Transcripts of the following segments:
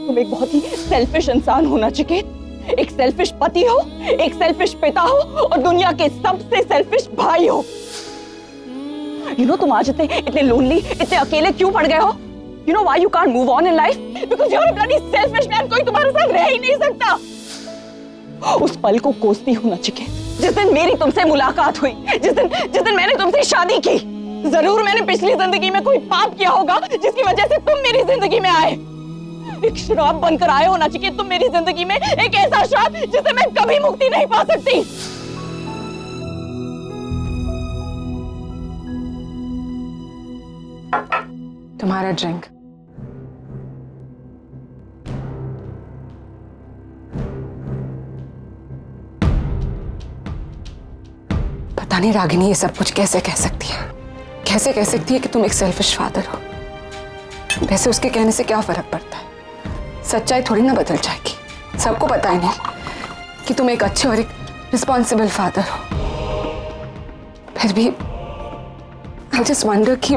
तुम एक बहुत ही सेल्फिश इंसान हो नचिकेत। एक सेल्फिश पति हो, एक सेल्फिश पिता हो और दुनिया के सबसे सेल्फिश भाई हो। तुम आज इतने लोनली, इतने अकेले क्यों पड़ गए हो? You know why you can't move on in life? Because you're a bloody selfish man. कोई तुम्हारे साथ रह ही नहीं सकता। उस पल को कोसती हूँ नचिकेत, जिस दिन मेरी तुमसे मुलाकात हुई, जिस दिन मैंने तुमसे शादी की। जरूर मैंने पिछली जिंदगी में कोई पाप किया होगा जिसकी वजह से तुम मेरी जिंदगी में आए। एक श्राप बनकर आए हो नचिकेत तुम मेरी जिंदगी में, एक ऐसा श्राप जिससे मैं कभी मुक्ति नहीं पा सकती। तुम्हारा ड्रिंक। पता नहीं रागिनी ये सब कुछ कैसे कह सकती है, कैसे कह सकती है कि तुम एक सेल्फिश फादर हो। वैसे उसके कहने से क्या फर्क पड़ता है, सच्चाई थोड़ी ना बदल जाएगी। सबको पता है नहीं कि तुम एक अच्छे और एक रिस्पॉन्सिबल फादर हो। फिर भी आई जस्ट वंडर कि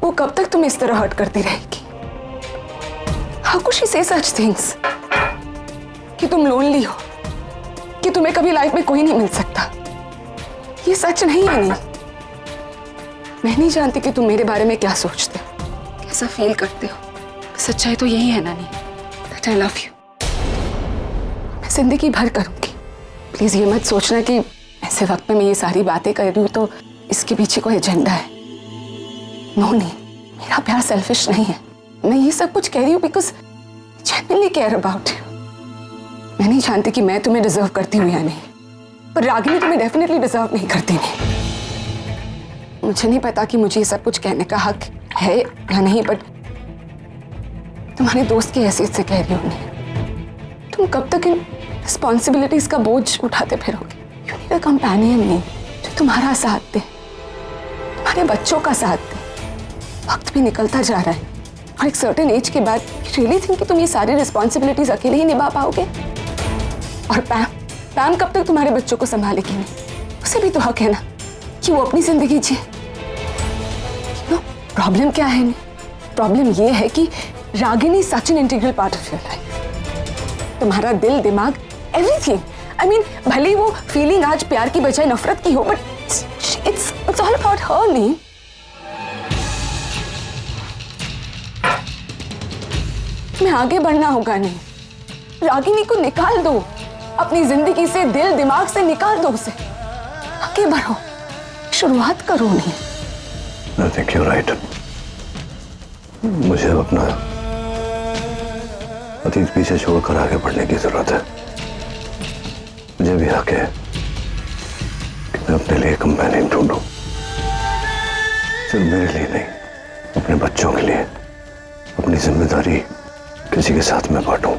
वो कब तक तुम्हें इस तरह हर्ट करती रहेगी। हाउ कुड शी से सच थिंग्स कि तुम लोनली हो, कि तुम्हें कभी लाइफ में कोई नहीं मिल सकता। ये सच नहीं है। नहीं, मैं नहीं जानती कि तुम मेरे बारे में क्या सोचते हो, कैसा फील करते हो। सच्चाई तो यही है नानी, दैट आई लव यू। मैं जिंदगी भर करूंगी। प्लीज ये मत सोचना कि ऐसे वक्त में मैं ये सारी बातें कर रही हूँ तो इसके पीछे कोई एजेंडा है। नो नहीं, मेरा प्यार सेल्फिश नहीं है। मैं ये सब कुछ कह रही हूँ because genuinely care about you. मैं नहीं जानती कि मैं तुम्हें डिजर्व करती हूँ या नहीं, पर रागिनी तुम्हें डेफिनेटली डिजर्व नहीं करती। नहीं, मुझे नहीं पता कि मुझे ये सब कुछ कहने का हक है या नहीं, बट तुम्हारे दोस्त की हैसियत से कह रही हूँ। नहीं, तुम कब तक इन रिस्पॉन्सिबिलिटीज का बोझ उठाते फिरोगे? यू नीड अ कंपेनियन नहीं जो तुम्हारा साथ दे, तुम्हारे बच्चों का साथ दे। वक्त भी निकलता जा रहा है और एक सर्टेन एज के बाद रियली थिंक कि तुम ये सारी रिस्पॉन्सिबिलिटीज अकेले ही निभा पाओगे? और पैम कब तक तुम्हारे बच्चों को संभालेगी? नहीं, उसे भी तो हक है ना कि वो अपनी जिंदगी जिए। प्रॉब्लम क्या है? प्रॉब्लम ये है कि Ragini such an integral part of your life. तुम्हारा दिल, दिमाग, एवरीथिंग। आई मीन भले वो फीलिंग आज प्यार की बजाय नफरत की हो, but it's all about her. नहीं, तुम्हें आगे बढ़ना होगा। नहीं, रागिनी को निकाल दो अपनी जिंदगी से, दिल दिमाग से निकाल दो उसे। आगे बढ़ो, शुरुआत करो। नहीं, I think you're right. मुझे अपना अतीत पीछे छोड़कर आगे बढ़ने की जरूरत है। मुझे भी हक है कि मैं अपने लिए कंपेनियन ढूंढूं, सिर्फ मेरे लिए नहीं, अपने बच्चों के लिए। अपनी जिम्मेदारी किसी के साथ में बांटूं।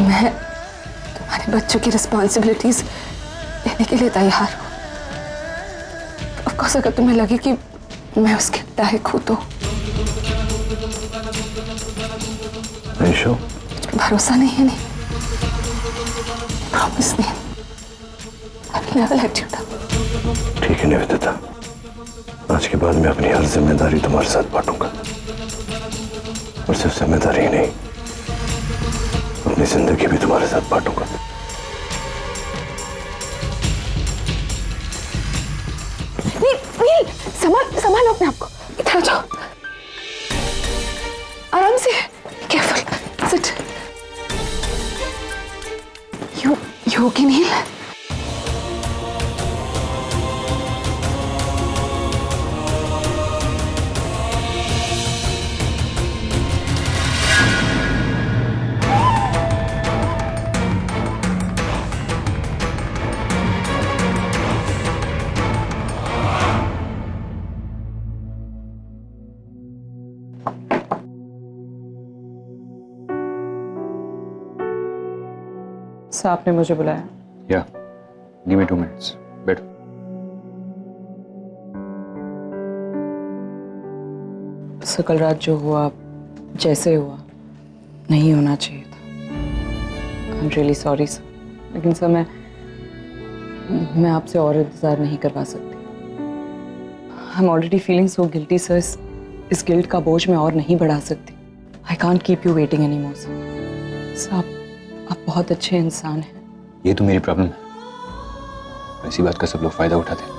मैं तुम्हारे बच्चों की रिस्पॉन्सिबिलिटीज लेने के लिए तैयार हूं। ऑफ कोर्स अगर तुम्हें लगे कि मैं उसके लायक हूं तो। आयशा, भरोसा नहीं है? नहीं, प्रॉमिस नहीं। I will never let you down. ठीक है निवेदिता, आज के बाद मैं अपनी हर जिम्मेदारी तुम्हारे साथ बांटूंगा। और सिर्फ जिम्मेदारी ही नहीं, अपनी जिंदगी भी तुम्हारे साथ बांटूंगा। नील, संभालो अपने आप को। इधर आ जाओ, आराम से, केयरफुल, सिट। यू ओके नील? आपने मुझे बुलाया? Yeah, give me 2 minutes. बैठो। सर कल रात जो हुआ, जैसे हुआ, नहीं होना चाहिए था। आई एम रियली सॉरी सर, लेकिन सर मैं आपसे और इंतजार नहीं करवा सकती। I am already feeling so guilty sir इस गिल्ट का बोझ मैं और नहीं बढ़ा सकती। I can't keep you waiting any more. Sir आप बहुत अच्छे इंसान हैं। ये तो मेरी प्रॉब्लम है, ऐसी बात का सब लोग फायदा उठाते हैं।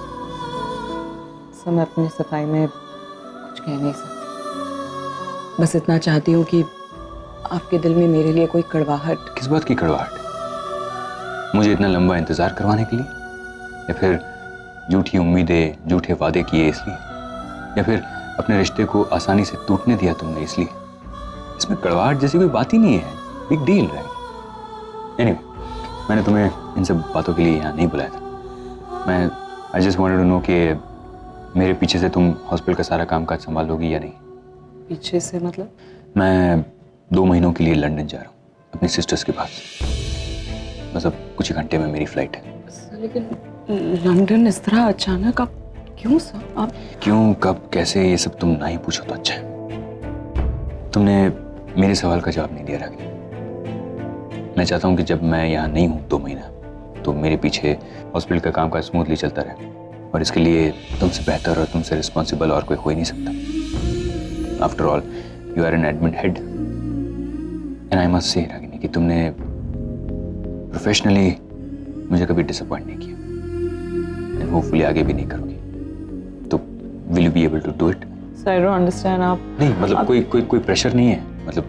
सर मैं अपनी सफाई में कुछ कह नहीं सकती, बस इतना चाहती हूँ कि आपके दिल में मेरे लिए कोई कड़वाहट। किस बात की कड़वाहट? मुझे इतना लंबा इंतजार करवाने के लिए, या फिर झूठी उम्मीदें, झूठे वादे किए इसलिए, या फिर अपने रिश्ते को आसानी से टूटने दिया तुमने इसलिए? इसमें कड़वाहट जैसी कोई बात ही नहीं है। Big deal right? एनीवे, मैंने तुम्हें इन सब बातों के लिए यहाँ नहीं बुलाया था। मैं I just wanted to know कि मेरे पीछे से तुम हॉस्पिटल का सारा कामकाज संभालोगी या नहीं। पीछे से मतलब? मैं 2 महीनों के लिए लंदन जा रहा हूँ अपनी सिस्टर्स के पास। बस अब कुछ ही घंटे में मेरी फ्लाइट है। सर लेकिन लंदन इस तरह अचानक आप क्यों सर? आप क्यों, कब, कैसे, ये सब तुम ना ही पूछो तो अच्छा है। तुमने मेरे सवाल का जवाब नहीं दिया रागिनी। मैं चाहता हूँ कि जब मैं यहाँ नहीं हूँ 2 महीना, तो मेरे पीछे हॉस्पिटल का कामकाज स्मूथली चलता रहे, और इसके लिए तुमसे बेहतर और तुमसे रिस्पॉन्सिबल और कोई हो ही नहीं सकता। After all you are an admin head, and I must say Ragini कि तुमने प्रोफेशनली मुझे कभी डिसअपॉइंट नहीं किया, एंड होपफुली आगे भी नहीं करोगी। तो will you be able to do it? Sir I don't understand. आप नहीं मतलब कोई प्रेशर नहीं है। मतलब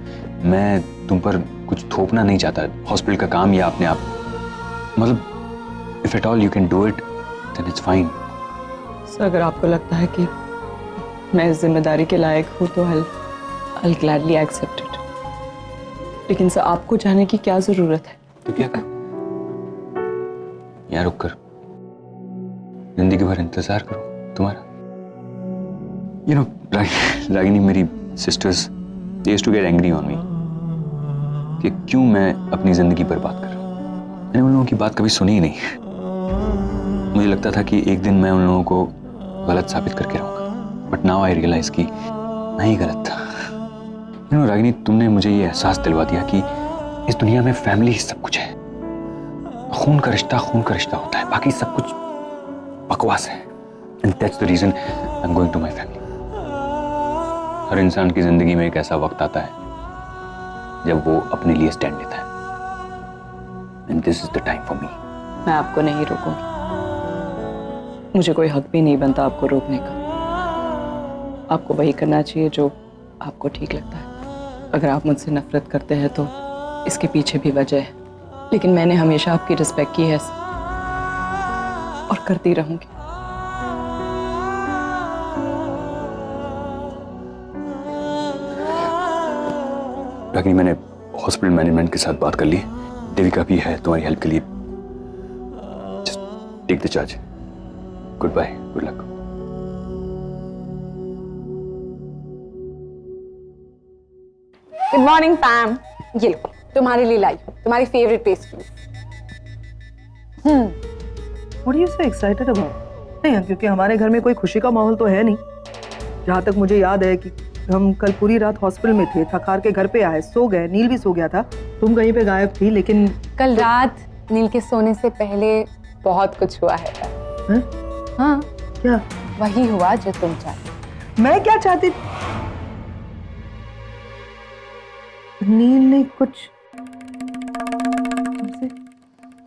मैं तुम पर कुछ थोपना नहीं चाहता। हॉस्पिटल का काम या अपने आप, मतलब if at all you can do it then it's fine. Sir अगर आपको लगता है कि मैं इस जिम्मेदारी के लायक हूँ तो I'll gladly accept it। लेकिन सर आपको जाने की क्या जरूरत है? तो क्या करूं? यहाँ रुक कर जिंदगी भर इंतजार करूं तुम्हारा? यू नो रागिनी, मेरी sisters they used to get angry on me कि क्यों मैं अपनी जिंदगी बर्बाद कर रहा हूं। मैंने उन लोगों की बात कभी सुनी ही नहीं। मुझे लगता था कि एक दिन मैं उन लोगों को गलत साबित करके रहूंगा, बट नाउ आई रियलाइज कि मैं ही गलत था। यू नो रागिनी, तुमने मुझे ये एहसास दिलवा दिया कि इस दुनिया में फैमिली ही सब कुछ है। खून का रिश्ता होता है, बाकी सब कुछ बकवास है। And that's the reason I am going to my family. हर इंसान की जिंदगी में एक ऐसा वक्त आता है जब वो अपने लिए स्टैंड लेता है, and this is the time for me. मैं आपको नहीं रोकूंगी। मुझे कोई हक भी नहीं बनता आपको रोकने का। आपको वही करना चाहिए जो आपको ठीक लगता है। अगर आप मुझसे नफरत करते हैं तो इसके पीछे भी वजह है, लेकिन मैंने हमेशा आपकी रिस्पेक्ट की है और करती रहूंगी। रागिनी, मैंने हॉस्पिटल मैनेजमेंट के साथ बात कर ली। देविका भी है तुम्हारी हेल्प के लिए। Just take the charge. Good bye, good luck. Good morning Pam. ये लो तुम्हारे लिए लाई हूं तुम्हारी favourite pastry. What are you so excited about? नहीं, क्योंकि हमारे घर में कोई खुशी का माहौल तो है नहीं। जहाँ तक मुझे याद है कि हम कल पूरी रात हॉस्पिटल में थे, थक हार के घर पे आए, सो गए, नील भी सो गया था, तुम कहीं पे गायब थी। लेकिन कल रात नील के सोने से पहले बहुत कुछ हुआ है। हाँ, क्या? वही हुआ जो तुम चाहते। मैं क्या चाहती? नील ने कुछ तुमसे?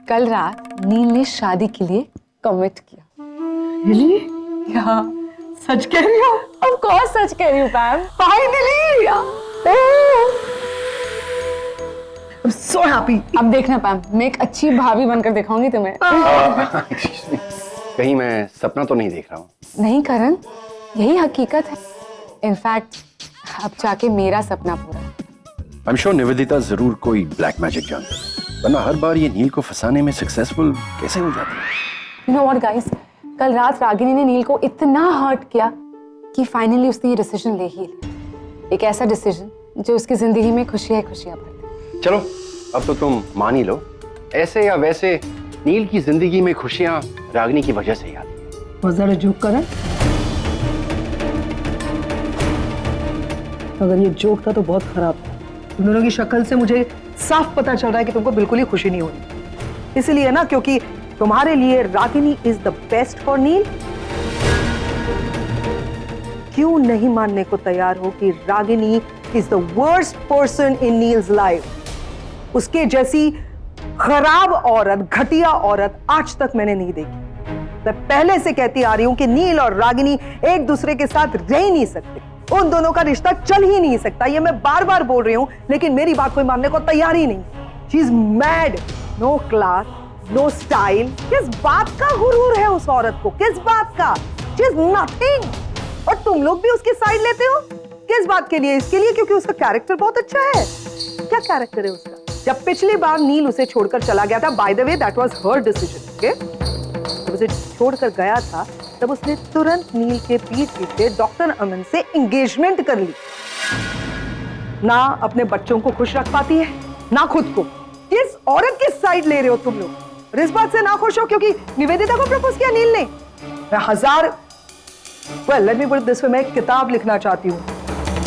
कल रात नील ने शादी के लिए कमिट किया। Really? हाँ, सच कह रही हो? ऑफ कोर्स सच कह रही हूँ पैम। Finally! I'm so happy. अब देखना पैम, मैं एक अच्छी भाभी बनकर दिखाऊंगी तुम्हें। कहीं मैं सपना तो नहीं देख रहा हूँ? नहीं करण, यही हकीकत है। इनफैक्ट अब जाके मेरा सपना पूरा है। आई एम श्योर निवेदिता जरूर कोई ब्लैक मैजिक जानता है, वरना हर बार ये नील को फंसाने में सक्सेसफुल कैसे हो जाती है? यू नो व्हाट गाइस, कल रात रागिनी ने नील को इतना हर्ट किया कि फाइनली उसने ये डिसीजन ले ही लिया। एक ऐसा डिसीजन जो उसकी जिंदगी में खुशियां खुशियां भर दे। चलो अब तो तुम मान ही लो, ऐसे या वैसे नील की जिंदगी में खुशियां रागिनी की वजह से ही आती हैं। Was that a joke, करण? अगर ये जोक था तो बहुत खराब था। तुम दोनों की शक्ल से मुझे साफ पता चल रहा है कि तुमको बिल्कुल ही खुशी नहीं होनी। इसीलिए ना, क्योंकि तुम्हारे लिए Ragini is the best for Neil. क्यों नहीं मानने को तैयार हो कि Ragini is the worst person in Neil's life? उसके जैसी खराब औरत, घटिया औरत आज तक मैंने नहीं देखी। मैं पहले से कहती आ रही हूं कि नील और रागिनी एक दूसरे के साथ रह ही नहीं सकते। उन दोनों का रिश्ता चल ही नहीं सकता। ये मैं बार बार बोल रही हूं, लेकिन मेरी बात कोई मानने को तैयार ही नहीं। She is mad, no class, no style. किस बात का गुरूर है उस औरत को? किस बात का? She is nothing. और तुम लोग भी उसकी साइड लेते हो। किस बात के लिए? इसके लिए क्योंकि उसका कैरेक्टर बहुत अच्छा है। क्या कैरेक्टर है उसका? जब पिछली बार नील उसे छोड़कर चला गया था, by the way that was her decision, okay? जब उसे छोड़कर गया था तब उसने तुरंत नील के पीठ पीछे डॉक्टर अमन से एंगेजमेंट कर ली। ना अपने बच्चों को खुश रख पाती है, ना खुद को। किस औरत की साइड ले रहे हो तुम लोग? और इस बात से ना खुश हो क्योंकि निवेदिता को प्रपोज किया नील ने? मैं हजार let me put it this way, मैं एक किताब लिखना चाहती हूँ,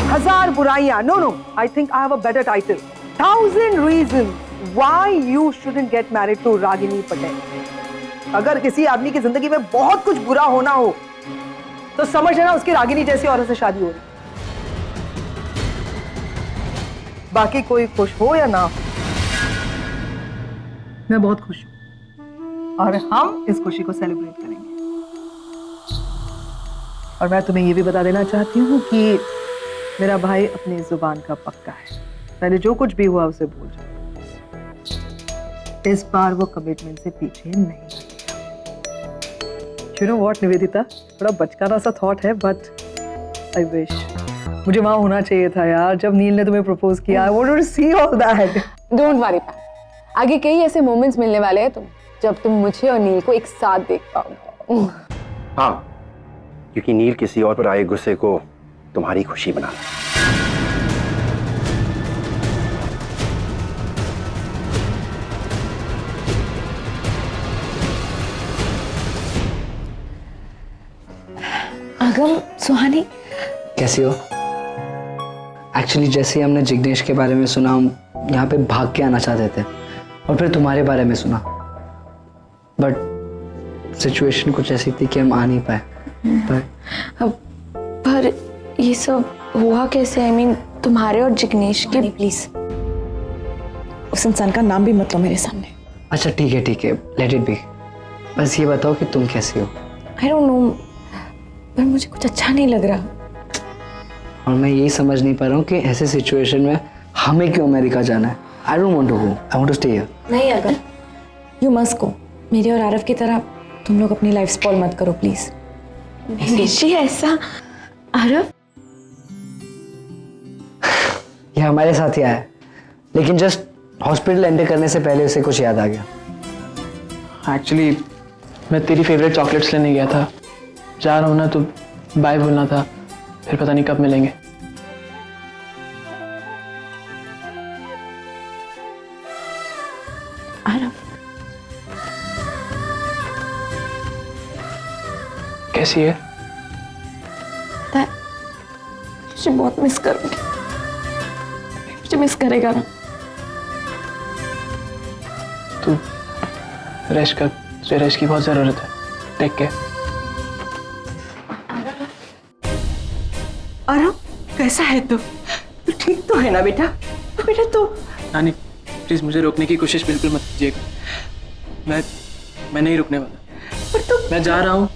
1000 बुराइयां। No, I think I have a better title, 1000 reasons why you shouldn't get married to Ragini Patel. अगर किसी आदमी की जिंदगी में बहुत कुछ बुरा होना हो तो समझ लेना उसकी रागिनी जैसी औरत से शादी हो रही। बाकी कोई खुश हो या ना हो, मैं बहुत खुश हूं और हम इस खुशी को सेलिब्रेट करेंगे। और मैं तुम्हें ये भी बता देना चाहती हूँ कि मेरा भाई अपनी जुबान का पक्का है। पहले जो कुछ भी हुआ उसे भूल जाओ। इस बार वो कमिटमेंट से पीछे नहीं हटेगा। You know what, निवेदिता, थोड़ा बचकाना सा थॉट है, बट आई विश मुझे वहां होना चाहिए था यार जब नील ने तुम्हें प्रपोज किया। I wanted to see all that. Don't worry Pam, आगे कई ऐसे मोमेंट्स मिलने वाले हैं जब तुम मुझे और नील को एक साथ देख पाओगे। हाँ, क्योंकि नील किसी और पर आए गुस्से को तुम्हारी खुशी बना रहा है। आगम, सुहानी कैसी हो? एक्चुअली जैसे ही हमने जिग्नेश के बारे में सुना, हम यहाँ पे भाग के आना चाहते थे और फिर तुम्हारे बारे में सुना, बट सिचुएशन कुछ ऐसी थी कि हम आ नहीं पाए। पर ये सब हुआ कैसे? आई मीन तुम्हारे और जिग्नेश के। प्लीज उस इंसान का नाम भी मत लो मेरे सामने। अच्छा ठीक है, लेट इट बी। बस ये बताओ कि तुम कैसी हो? आई डोंट नो, पर मुझे कुछ अच्छा नहीं लग रहा। और मैं यही समझ नहीं पा रहा हूँ कि ऐसे सिचुएशन में हमें क्यों अमेरिका जाना है। I don't want to go, I want to stay here. नहीं अगर यू मस्ट गो। मेरे और आरव की तरह तुम लोग अपनी लाइफ स्पॉइल मत करो प्लीज। निशी ऐसा? आरव ये हमारे साथ ही आया है, लेकिन जस्ट हॉस्पिटल एंटर करने से पहले उसे कुछ याद आ गया। एक्चुअली मैं तेरी फेवरेट चॉकलेट्स लेने गया था। जा रहा हूँ ना तो बाय बोलना था, फिर पता नहीं कब मिलेंगे। आरव कैसी है? पता है, मुझे बहुत मिस करूंगी। मुझे मिस करेगा ना? तू रेस्ट कर, तुझे रेस्ट की बहुत जरूरत है। Take care. आरव, कैसा है तू? तू ठीक तो है ना बेटा? तो बेटा तू नानी प्लीज मुझे रोकने की कोशिश बिल्कुल मत कीजिएगा। मैं नहीं रुकने वाला। पर तू मैं जा रहा हूँ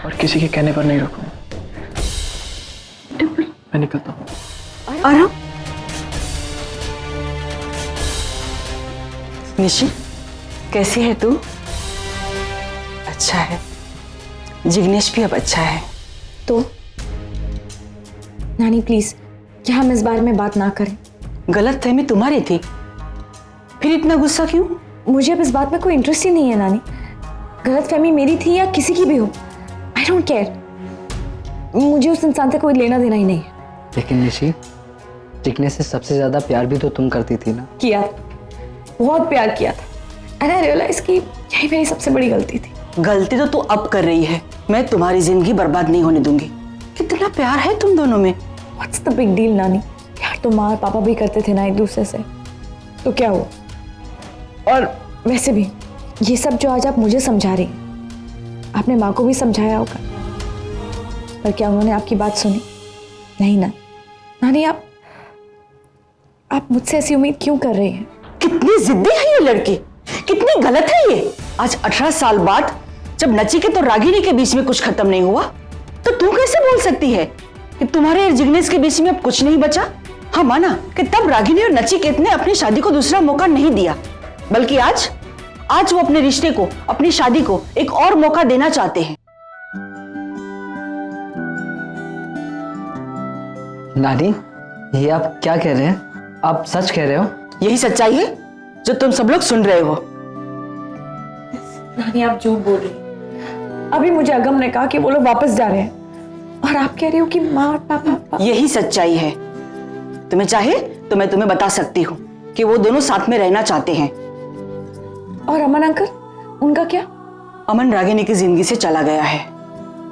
और किसी के कहने पर नहीं रुकूंगा। मैं निकलता हूँ। आरव, निशी कैसी है तू? अच्छा है, जिग्नेश भी अब अच्छा है। तो नानी प्लीज, क्या हम इस बारे में बात ना करें? गलतफहमी तुम्हारी थी, फिर इतना गुस्सा क्यों? मुझे अब इस बात में कोई इंटरेस्ट ही नहीं है नानी। गलतफहमी मेरी थी या किसी की भी हो, आई डोंट केयर। मुझे उस इंसान से कोई लेना देना ही नहीं है। लेकिन निशी, जिग्नेश से सबसे ज्यादा प्यार भी तो तुम करती थी ना? किया, बहुत प्यार किया था। एंड आई रियलाइज कि यही मेरी सबसे बड़ी गलती थी। गलती तो तू अब कर रही है, मैं तुम्हारी जिंदगी बर्बाद नहीं होने दूंगी। कितना प्यार है तुम दोनों में। व्हाट्स द बिग डील नानी? प्यार तो माँ और पापा भी करते थे ना एक दूसरे से, तो क्या हुआ? और वैसे भी ये सब जो आज आप मुझे समझा रही हैं, आपने माँ को भी समझाया होगा, पर क्या उन्होंने आपकी बात सुनी? नहीं ना नानी, आप मुझसे ऐसी उम्मीद क्यों कर रही हैं? कितनी जिद्दी है ये लड़की, कितनी गलत है ये। आज 18 साल बाद जब नचिकेत और रागिनी के बीच में कुछ खत्म नहीं हुआ, तो तू कैसे बोल सकती है कि तुम्हारे और जिग्नेश के बीच में अब कुछ नहीं बचा? हाँ माना कि तब रागिनी और नचिकेत ने अपनी शादी को दूसरा मौका नहीं दिया, बल्कि आज वो अपने रिश्ते को, अपनी शादी को एक और मौका देना चाहते हैं। नानी, ये आप क्या कह रहे हैं? आप सच कह रहे हो? यही सच्चाई है जो तुम सब लोग सुन रहे हो। नानी आप झूठ बोल रही हैं। अभी मुझे अगम ने कहा कि वो लोग वापस जा रहे हैं और आप कह रही हो कि माँ और पापा। यही सच्चाई है। तुम्हें चाहे तो मैं तुम्हें बता सकती हूँ कि वो दोनों साथ में रहना चाहते हैं। और अमन अंकल, उनका क्या? अमन रागिनी की जिंदगी से चला गया है।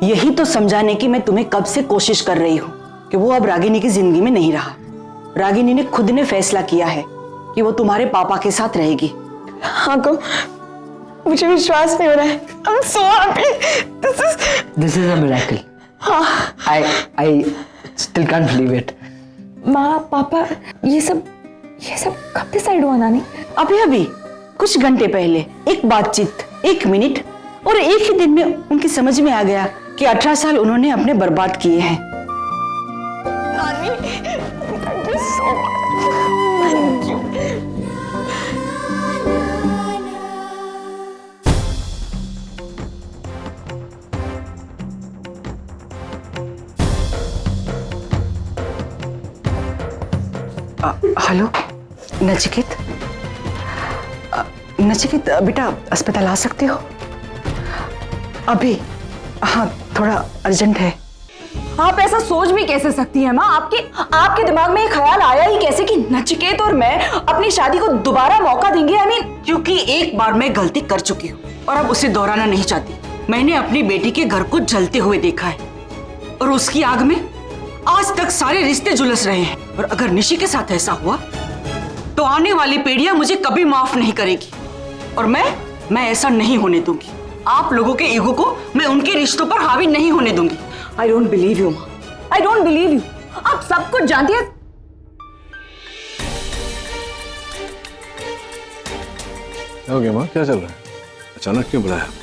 यही तो समझाने की मैं तुम्हें कब से कोशिश कर रही हूँ कि वो अब रागिनी की जिंदगी में नहीं रहा। रागिनी ने खुद ने फैसला किया है कि वो तुम्हारे पापा के साथ रहेगी। हाँ को मुझे विश्वास नहीं हो रहा है। I'm so happy. This is a miracle. I still can't believe it. माँ पापा ये सब कब डिसाइड हुआ नानी? अभी कुछ घंटे पहले एक बातचीत, 1 मिनट और एक ही दिन में उनकी समझ में आ गया कि 18 साल उन्होंने अपने बर्बाद किए हैं। हेलो नचिकेत, नचिकेत बेटा अस्पताल आ सकते हो अभी? हाँ थोड़ा अर्जेंट है। आप ऐसा सोच भी कैसे सकती हैं माँ? आपके दिमाग में ये ख्याल आया ही कैसे कि नचिकेत और मैं अपनी शादी को दोबारा मौका देंगे? I mean, क्योंकि एक बार मैं गलती कर चुकी हूँ और अब उसे दोहराना नहीं चाहती। मैंने अपनी बेटी के घर को जलते हुए देखा है और उसकी आग में आज तक सारे रिश्ते झुलस रहे हैं। और अगर निशी के साथ ऐसा हुआ तो आने वाली पीढ़ियां मुझे कभी माफ नहीं करेगी और मैं ऐसा नहीं होने दूंगी। आप लोगों के ईगो को मैं उनके रिश्तों पर हावी नहीं होने दूंगी। आई डोंट बिलीव यू माँ, आई डोंट बिलीव यू। आप सब कुछ जानती हैं। क्या हो गया माँ, क्या चल रहा है? अचानक क्यों बुलाया आपने?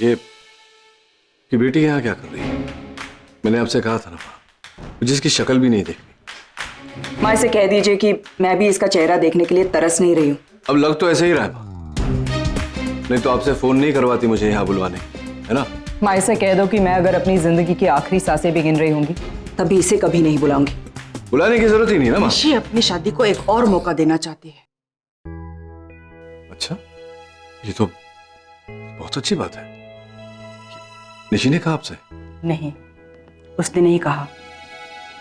ये कि बेटी यहाँ क्या कर रही है? मैंने आपसे कहा था ना माँ, मुझे इसकी शक्ल भी नहीं देखनी। माँ इसे कह दीजिए कि मैं भी इसका चेहरा देखने के लिए तरस नहीं रही हूँ। अब लग तो ऐसे ही रहा है माँ, नहीं तो आपसे फोन नहीं करवाती मुझे यहाँ बुलवाने, है ना? माँ इसे कह दो कि मैं अगर अपनी जिंदगी की आखिरी सांसें भी गिन रही होंगी तभी इसे कभी नहीं बुलाऊंगी। बुलाने की जरूरत ही नहीं ना माँ। निशी अपनी शादी को एक और मौका देना चाहती है। अच्छा, ये तो बहुत अच्छी बात है। निशी ने कहा आपसे? नहीं, उसने नहीं कहा,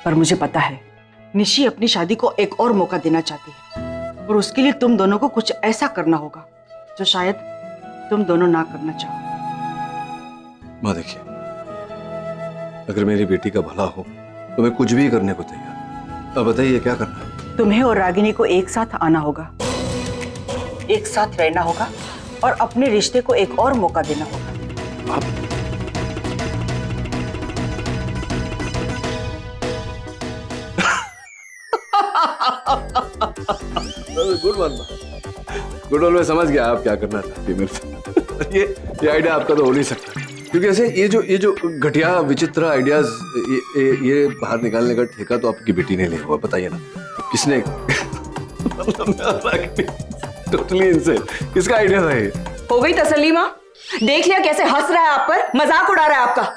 पर मुझे पता है निशी अपनी शादी को एक और मौका देना चाहती है और उसके लिए तुम दोनों को कुछ ऐसा करना होगा जो शायद तुम दोनों ना करना चाहो। माँ देखिए, अगर मेरी बेटी का भला हो तो मैं कुछ भी करने को तैयार। अब बताइए क्या करना है? तुम्हें और रागिनी को एक साथ आना होगा, एक साथ रहना होगा और अपने रिश्ते को एक और मौका देना होगा। आप गुड वन, गुड वन। मैं समझ गया आप क्या करना चाहती है मेरे से। ये आइडिया आपका तो हो नहीं सकता, क्योंकि ऐसे ये जो घटिया विचित्र आइडियाज ये बाहर निकालने का ठेका तो आपकी बेटी ने लिया हुआ। बताइए ना किसने? टोटली इनसे किसका आइडिया था ये? हो गई तसल्ली माँ? देख लिया कैसे हंस रहा है आप पर, मजाक उड़ा रहा है आपका।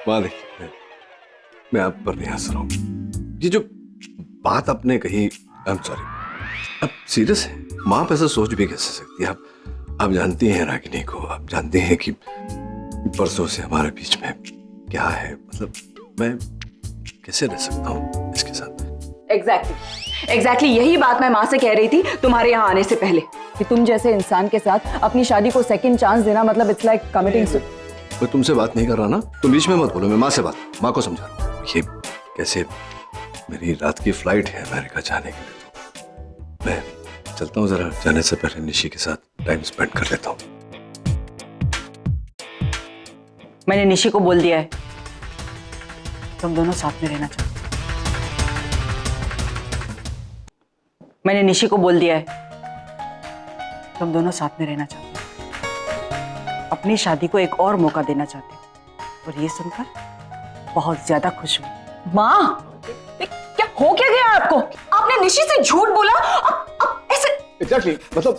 माँ देखिए, मैं आप पर नहीं हंस रहा हूँ। ये जो बात आपने कही, आई एम सॉरी, अब सीरियस है। माँ आप ऐसा सोच भी कैसे सकती है? आप जानती हैं रागिनी को, आप जानते हैं कि परसों से हमारे बीच में क्या है। मतलब मैं कैसे रह सकता हूँ इसके साथ? एग्जैक्टली यही बात मैं माँ से कह रही थी तुम्हारे यहाँ आने से पहले, कि तुम जैसे इंसान के साथ अपनी शादी को सेकंड चांस देना मतलब इट्स लाइक कमिटिंग। मैं तुमसे बात नहीं कर रहा ना, तुम बीच में मत बोलो। मैं माँ से माँ को समझा रहा हूँ। ये कैसे, मेरी रात की फ्लाइट है अमेरिका जाने के लिए, तो मैं चलता हूँ। जरा जाने से पहले निशी के साथ टाइम स्पेंड कर लेता हूँ। मैंने निशी को बोल दिया है तुम दोनों साथ में रहना चाहते हो। मैंने निशी को बोल दिया है, तुम दोनों साथ में रहना चाहते हो, अपनी शादी को एक और मौका देना चाहते हो। और ये सुनकर बहुत ज्यादा खुश हूं। माँ, क्या हो क्या गया आपको? आपने निशी से झूठ बोला। अब ऐसे एग्जैक्टली, मतलब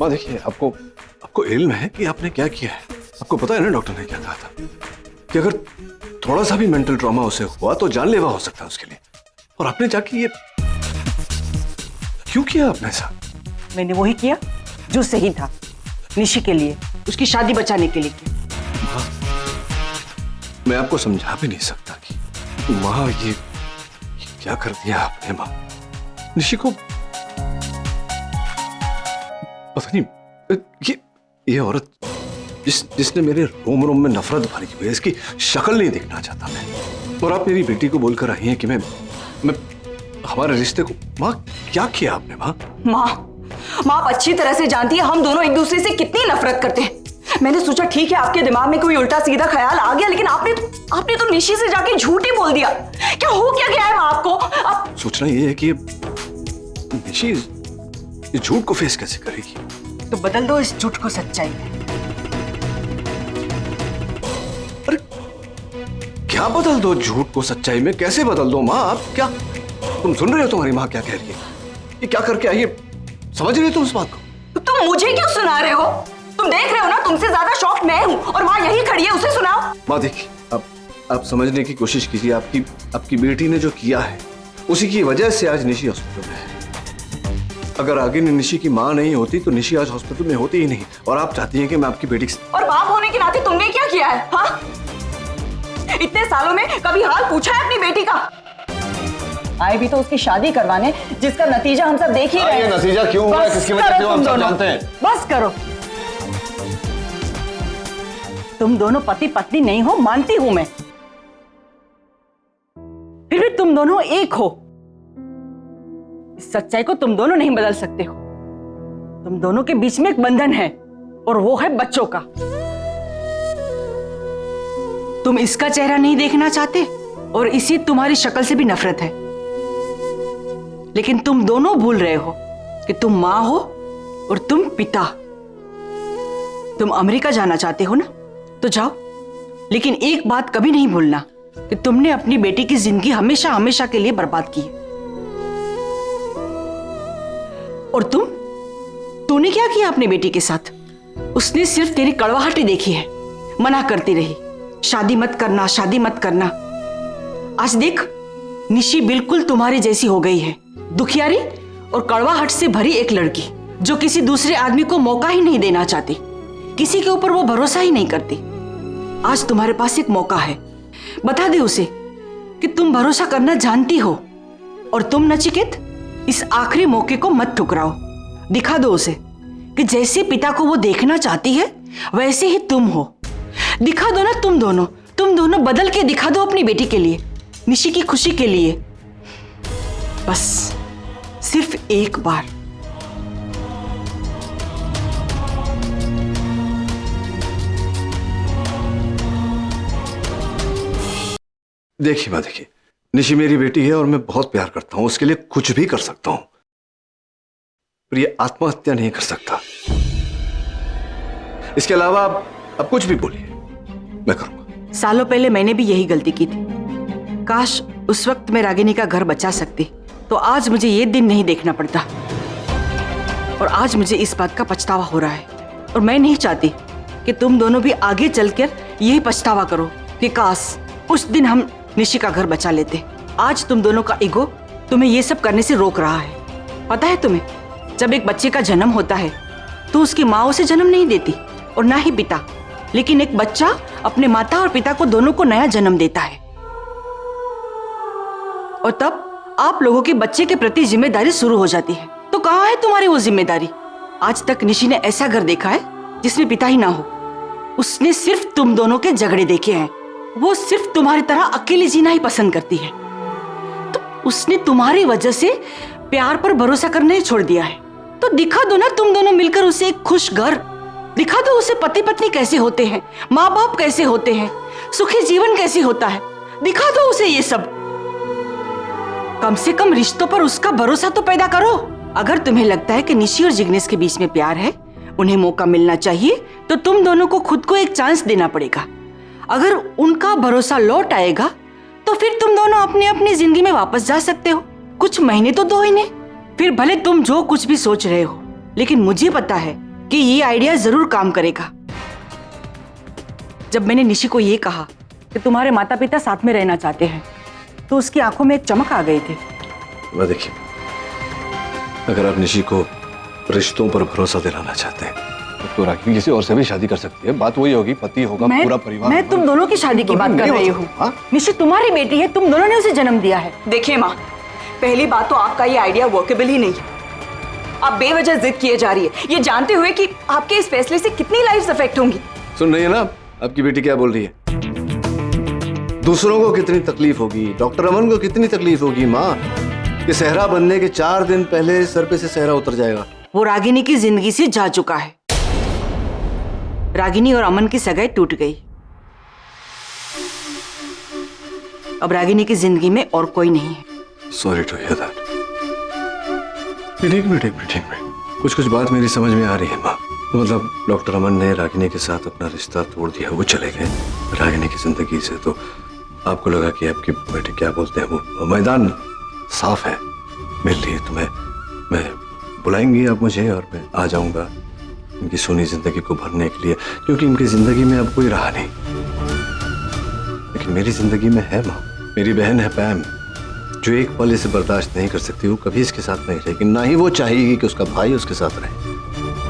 माँ देखिए, आपको इल्म है कि आपने क्या किया है? आपको पता है ना डॉक्टर ने क्या कहा था कि अगर थोड़ा सा भी मेंटल ट्रॉमा उसे हुआ तो जानलेवा हो सकता है उसके लिए। और आपने जाके ये क्यों किया आपने ऐसा? मैंने वही किया जो सही था, निशी के लिए, उसकी शादी बचाने के लिए किया। मैं आपको समझा भी नहीं सकता कि माँ ये क्या कर दिया आपने। माँ निशी को पता नहीं, ये औरत जिसने मेरे रोम रोम में नफरत भरी हुई है, इसकी शक्ल नहीं देखना चाहता मैं। और आप मेरी बेटी को बोलकर आई हैं कि मैं हमारे रिश्ते को। माँ क्या किया आपने? माँ आप अच्छी तरह से जानती है हम दोनों एक दूसरे से कितनी नफरत करते हैं। मैंने सोचा ठीक है आपके दिमाग में कोई उल्टा सीधा ख्याल आ गया, लेकिन आपने तो निशी से जाके झूठ ही बोल दिया। क्या हो क्या गया है माँ आपको? आप सोचना ये है कि निशी इस झूठ को फेस कैसे करेगी। तो बदल दो इस झूठ को सच्चाई में। अरे क्या बदल दो झूठ को सच्चाई में? कैसे बदल दो माँ? आप क्या, तुम सुन रहे हो तुम्हारी माँ क्या कह रही है? ये क्या करके आई है? समझ रहे हो तुम इस बात को? तुम मुझे क्यों सुना रहे हो? तुम देख रहे हो ना, तुमसे ज्यादा शॉक्ड मैं हूँ और माँ यही खड़ी है, उसे सुनाओ। माँ देखिए, आप समझने की कोशिश कीजिए। आपकी बेटी ने जो किया है उसी की वजह से आज निशी हॉस्पिटल में है। अगर आगे निशी की माँ नहीं होती तो निशी आज हॉस्पिटल में होती ही नहीं। और आप चाहती हैं कि मैं आपकी बेटी और बाप होने के नाते तुमने क्या किया है? हाँ, इतने सालों में कभी हाल पूछा है अपनी बेटी का? आए भी तो उसकी शादी करवाने, जिसका नतीजा हम सब देख ही रहे हैं। ये नतीजा क्यों हुआ है, किसकी वजह से हुआ, हम सब जानते हैं। बस करो, तुम दोनों पति पत्नी नहीं हो, मानती हूं मैं, फिर भी तुम दोनों एक हो। इस सच्चाई को तुम दोनों नहीं बदल सकते हो। तुम दोनों के बीच में एक बंधन है और वो है बच्चों का। तुम इसका चेहरा नहीं देखना चाहते और इसी तुम्हारी शक्ल से भी नफरत है, लेकिन तुम दोनों भूल रहे हो कि तुम मां हो और तुम पिता। तुम अमेरिका जाना चाहते हो ना, तो जाओ, लेकिन एक बात कभी नहीं भूलना कि तुमने अपनी बेटी की जिंदगी हमेशा हमेशा के लिए बर्बाद की है। और तूने क्या किया अपनी बेटी के साथ? उसने सिर्फ तेरी कड़वाहट ही देखी है, मना करती रही, शादी मत करना, शादी मत करना। आज देख, निशी बिल्कुल तुम्हारी जैसी हो गई है, दुखियारी और कड़वाहट से भरी एक लड़की जो किसी दूसरे आदमी को मौका ही नहीं देना चाहती, किसी के ऊपर वो भरोसा ही नहीं करती। आज तुम्हारे पास एक मौका है, बता दे उसे कि तुम भरोसा करना जानती हो। और तुम नचिकेत, इस आखिरी मौके को मत ठुकराओ। दिखा दो उसे कि जैसे पिता को वो देखना चाहती है वैसे ही तुम हो। दिखा दो ना, तुम दोनों बदल के दिखा दो अपनी बेटी के लिए, निशी की खुशी के लिए। बस सिर्फ एक बार। देखिए माँ, देखिए, निशी मेरी बेटी है और मैं बहुत प्यार करता हूं, उसके लिए कुछ भी कर सकता हूं, पर ये आत्महत्या नहीं कर सकता। इसके अलावा आप कुछ भी बोलिए, मैं करूंगा। सालों पहले मैंने भी यही गलती की थी। काश उस वक्त मैं रागिनी का घर बचा सकती, तो आज मुझे ये दिन नहीं देखना पड़ता। और आज मुझे इस बात का पछतावा हो रहा है, और मैं नहीं चाहती कि तुम दोनों भी आगे चलकर यही पछतावा करो कि काश उस दिन हम निशी का घर बचा लेते। आज तुम दोनों का ईगो तुम्हें ये सब करने से रोक रहा है। पता है तुम्हें, जब एक बच्चे का जन्म होता है तो उसकी माँ उसे जन्म नहीं देती और ना ही पिता, लेकिन एक बच्चा अपने माता और पिता को दोनों को नया जन्म देता है। और तब आप लोगों की बच्चे के प्रति जिम्मेदारी शुरू हो जाती है। तो कहाँ है तुम्हारी वो जिम्मेदारी? आज तक निशी ने ऐसा घर देखा है जिसमें पिता ही ना हो। उसने सिर्फ तुम दोनों के झगड़े देखे हैं। वो सिर्फ तुम्हारी तरह अकेले जीना ही पसंद करती है। तो उसने तुम्हारी वजह से प्यार पर भरोसा करना ही छोड़ दिया है। तो दिखा दो ना तुम दोनों मिलकर उसे एक खुश घर, दिखा दो उसे पति पत्नी कैसे होते हैं, माँ बाप कैसे होते हैं, सुखी जीवन कैसे होता है। दिखा दो उसे ये सब। कम से कम रिश्तों पर उसका भरोसा तो पैदा करो। अगर तुम्हें लगता है कि निशी और जिग्नेश के बीच में प्यार है, उन्हें मौका मिलना चाहिए, तो तुम दोनों को खुद को एक चांस देना पड़ेगा। अगर उनका भरोसा लौट आएगा तो फिर तुम दोनों अपनी अपनी जिंदगी में वापस जा सकते हो। कुछ महीने तो दो इन्हें, फिर भले तुम जो कुछ भी सोच रहे हो, लेकिन मुझे पता है कि ये आइडिया जरूर काम करेगा। जब मैंने निशी को ये कहा कि तुम्हारे माता पिता साथ में रहना चाहते हैं, तो उसकी आंखों में एक चमक आ गई थी। मैं देखिए, अगर आप निशी को रिश्तों पर भरोसा दिलाना चाहते हैं तो रागिनी किसी और से भी शादी कर सकती है। बात वही होगी, पति होगा, पूरा परिवार। मैं तुम दोनों की शादी की बात कर रही हूँ। निशी तुम्हारी बेटी है, तुम दोनों ने उसे जन्म दिया है। देखिए माँ, पहली बात तो आपका ये आइडिया वर्केबल ही नहीं है। आप बेवजह जिद किए जा रही है, ये जानते हुए कि आपके इस फैसले से कितनी लाइफ्स अफेक्ट होंगी। सुन रही है ना आपकी बेटी क्या बोल रही है? दूसरों को कितनी तकलीफ होगी, डॉक्टर अमन को कितनी तकलीफ होगी माँ, कि सहरा बनने के 4 दिन पहले सर पे से सहरा उतर जाएगा। वो रागिनी की जिंदगी से जा चुका है। रागिनी और अमन की सगाई टूट गई। अब रागिनी की जिंदगी में और कोई नहीं है। Sorry to hear that. एक मिनट, कुछ बात मेरी समझ में आ रही है माँ। तो मतलब डॉक्टर अमन ने रागिनी के साथ अपना रिश्ता तोड़ दिया, वो चले गए रागिनी की जिंदगी से, तो आपको लगा कि आपकी बेटे क्या बोलते हैं, वो मैदान साफ है मेरे लिए। तो मैं बुलाएंगी आप मुझे और मैं आ जाऊंगा इनकी सोनी जिंदगी को भरने के लिए, क्योंकि इनकी जिंदगी में अब कोई रहा नहीं। लेकिन मेरी जिंदगी में है माँ, मेरी बहन है पैम, जो एक पल इसे बर्दाश्त नहीं कर सकती। वो कभी इसके साथ नहीं रहेगी, ना ही वो चाहेगी कि उसका भाई उसके साथ रहे।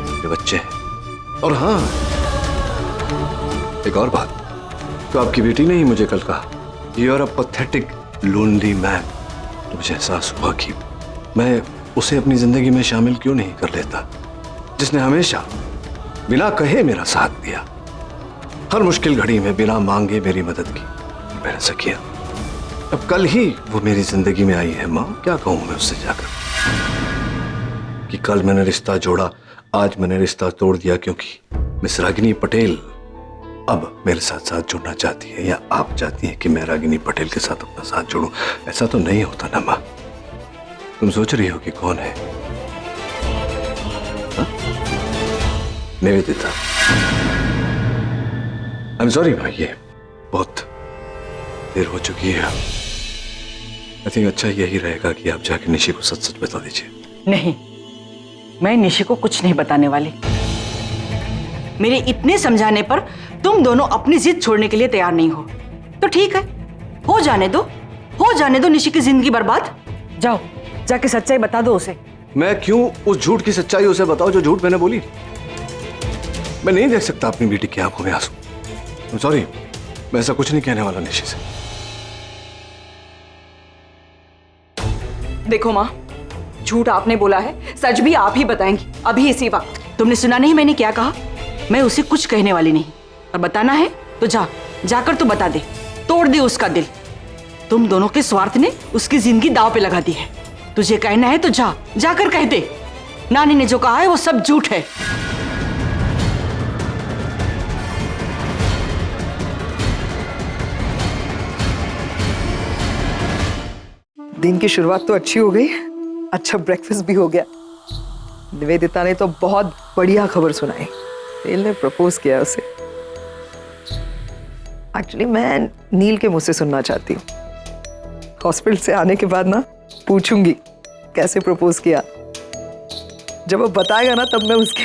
मेरे बच्चे हैं। और हाँ, एक और बात, तो आपकी बेटी ने ही मुझे कल कहा, you are a pathetic lonely man. तो मुझे एहसास हुआ कि मैं उसे अपनी जिंदगी में शामिल क्यों नहीं कर लेता, जिसने हमेशा बिना कहे मेरा साथ दिया, हर मुश्किल घड़ी में बिना मांगे मेरी मदद की। मैंने ऐसा किया। अब कल ही वो मेरी जिंदगी में आई है माँ, क्या कहूं मैं उससे जाकर कि कल मैंने रिश्ता जोड़ा, आज मैंने रिश्ता तोड़ दिया, क्योंकि मिस रागिनी पटेल अब मेरे साथ साथ जुड़ना चाहती है, या आप चाहती हैं कि मैं रागिनी पटेल के साथ अपना साथ जोड़ूं। ऐसा तो नहीं होता ना माँ। तुम सोच रही हो कि कौन है? निवेदिता। आई एम सॉरी माँ, ये बहुत देर हो चुकी है। आई थिंक अच्छा यही रहेगा कि आप जाके निशी को सच सच बता दीजिए। नहीं, मैं निशी को कुछ नहीं बताने वाली। मेरे इतने समझाने पर तुम दोनों अपनी जिद छोड़ने के लिए तैयार नहीं हो, तो ठीक है, हो जाने दो निशी की जिंदगी बर्बाद। जाओ, जाके सच्चाई बता दो उसे। मैं क्यों उस झूठ की सच्चाई उसे बताऊं जो झूठ मैंने बोली? मैं नहीं देख सकता अपनी बेटी की आंखों में आंसू। सॉरी, मैं ऐसा कुछ नहीं कहने वाला निशी से। देखो माँ, झूठ आपने बोला है, सच भी आप ही बताएंगी अभी इसी वक्त। तुमने सुना नहीं मैंने क्या कहा? मैं उसे कुछ कहने वाली नहीं, और बताना है तो जाकर तो बता दे, तोड़ दे उसका दिल। तुम दोनों के स्वार्थ ने उसकी जिंदगी दांव पे लगा दी है। तुझे कहना है तो जाकर कह दे, नानी ने जो कहा है वो सब झूठ है। दिन की शुरुआत तो अच्छी हो गई, अच्छा ब्रेकफास्ट भी हो गया। निवेदिता ने तो बहुत बढ़िया खबर सुनाई, नील ने प्रपोज किया उसे। एक्चुअली मैं नील के मुंह से सुनना चाहती हूँ। हॉस्पिटल से आने के बाद ना पूछूंगी कैसे प्रपोज किया। जब वो बताएगा ना तब मैं उसके